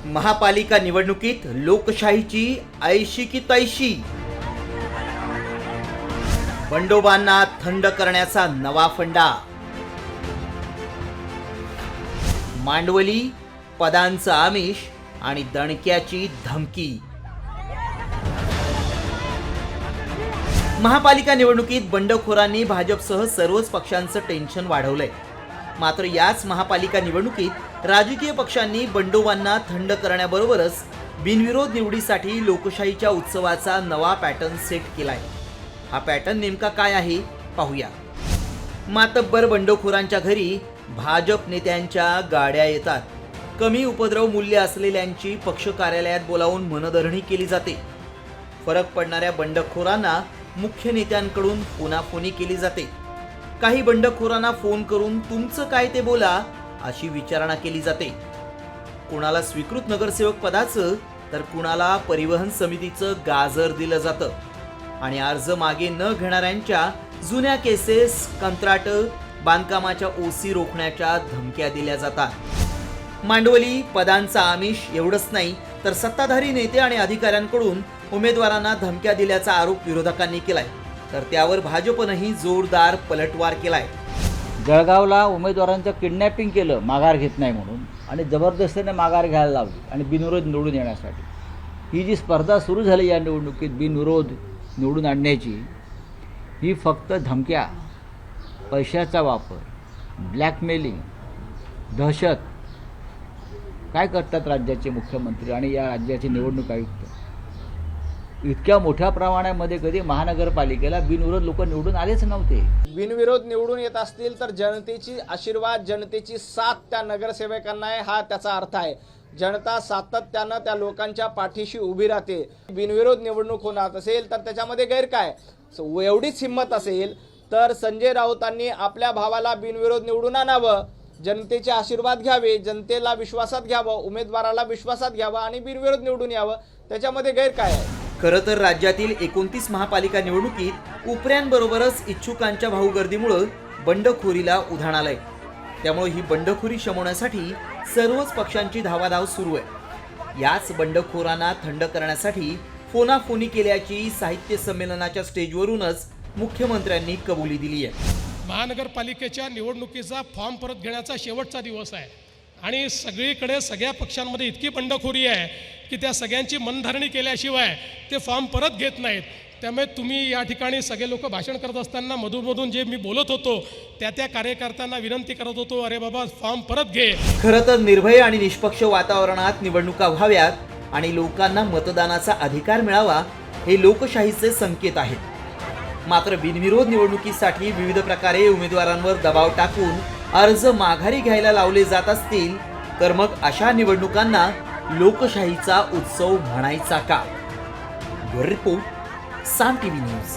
महापालिका निवडणुकीत लोकशाहीची ऐशी की तैशी, बंडोबांना थंड करण्याचा नवा फंडा, मांडवली पदांचं आमिष आणि दणक्याची धमकी। महापालिका निवडणुकीत बंडखोरांनी भाजपसह सर्वच पक्षांचं टेन्शन वाढवलंय। मात्र याच महापालिका निवडणुकीत राजकीय पक्षांनी बंडोबांना थंड करण्याबरोबरच बिनविरोध निवडीसाठी लोकशाहीच्या उत्सवाचा नवा पॅटर्न सेट केलाय। हा पॅटर्न नेमका काय आहे पाहूया। मातब्बर बंडखोरांच्या घरी भाजप नेत्यांच्या गाड्या येतात। कमी उपद्रव मूल्य असलेल्यांची पक्ष कार्यालयात बोलावून मनधरणी केली जाते। फरक पडणाऱ्या बंडखोरांना मुख्य नेत्यांकडून फोनाफोनी केली जाते। काही बंडखोरांना फोन करून तुमचं काय ते बोला अशी विचारणा केली जाते। कुणाला स्वीकृत नगरसेवक पदाचं तर कुणाला परिवहन समितीचं गाजर दिलं जातं आणि अर्ज मागे न घेणाऱ्यांच्या जुन्या केसेस, कंत्राट, बांधकामाच्या ओसी रोखण्याच्या धमक्या दिल्या जातात। मांडवली पदांचा आमिष एवढंच नाही तर सत्ताधारी नेते आणि अधिकाऱ्यांकडून उमेदवारांना धमक्या दिल्याचा आरोप विरोधकांनी केलाय, तर त्यावर भाजपनंही जोरदार पलटवार केलाय। जळगावला उमेदवारांचं किडनॅपिंग केलं माघार घेत नाही म्हणून आणि जबरदस्तीने माघार घ्यायला लावली आणि बिनविरोध निवडून येण्यासाठी। ही जी स्पर्धा सुरू झाली या निवडणुकीत बिनविरोध निवडून आणण्याची, ही फक्त धमक्या, पैशाचा वापर, ब्लॅकमेलिंग, दहशत काय करतात राज्याचे मुख्यमंत्री आणि या राज्याचे निवडणूक आयुक्त। इतक्या मोठ्या प्रमाणामध्ये कधी महानगरपालिकेला बिनविरोध लोक निवडून आलेच नव्हते। बिनविरोध निवडून येत असतील तर जनतेची आशीर्वाद, जनतेची साथ त्या नगरसेवकांना आहे, हा त्याचा अर्थ आहे। जनता सातत्यानं त्या लोकांच्या पाठीशी उभी राहते। बिनविरोध निवडणूक होणार असेल तर त्याच्यामध्ये गैर काय? एवढीच हिंमत असेल तर संजय राऊतांनी आपल्या भावाला बिनविरोध निवडून आणावं, जनतेचे आशीर्वाद घ्यावे, जनतेला विश्वासात घ्यावं, उमेदवाराला विश्वासात घ्यावं आणि बिनविरोध निवडून यावं। त्याच्यामध्ये गैर काय आहे? खरं तर राज्यातील 29 महापालिका निवडणुकीत उपऱ्यांबरोबरच इच्छुकांच्या भाऊगर्दीमुळे बंडखोरीला उधाण आलंय। त्यामुळे ही बंडखोरी शमवण्यासाठी सर्वच पक्षांची धावाधाव सुरू आहे। याच बंडखोरांना थंड करण्यासाठी फोनाफोनी केल्याची साहित्य संमेलनाच्या स्टेजवरूनच मुख्यमंत्र्यांनी कबुली दिली आहे। महानगरपालिकेच्या निवडणुकीचा फॉर्म परत घेण्याचा शेवटचा दिवस आहे आणि सगळीकडे सगळ्या पक्षांमध्ये इतकी बंडखोरी आहे की त्या सगळ्यांची मनधरणी केल्याशिवाय ते फॉर्म परत घेत नाहीत। त्यामुळे तुम्ही या ठिकाणी सगळे लोक भाषण करत असताना मधून जे मी बोलत होतो त्या कार्यकर्त्यांना विनंती करत होतो, अरे बाबा फॉर्म परत घे। खरं तर निर्भय आणि निष्पक्ष वातावरणात निवडणुका व्हाव्यात आणि लोकांना मतदानाचा अधिकार मिळावा हे लोकशाहीचे संकेत आहेत। मात्र बिनविरोध निवडणुकीसाठी विविध प्रकारे उमेदवारांवर दबाव टाकून अर्ज माघारी घ्यायला लावले जात असतील तर मग अशा निवडणुकांना लोकशाहीचा उत्सव म्हणायचा का? रिपोर्ट साम टीव्ही न्यूज।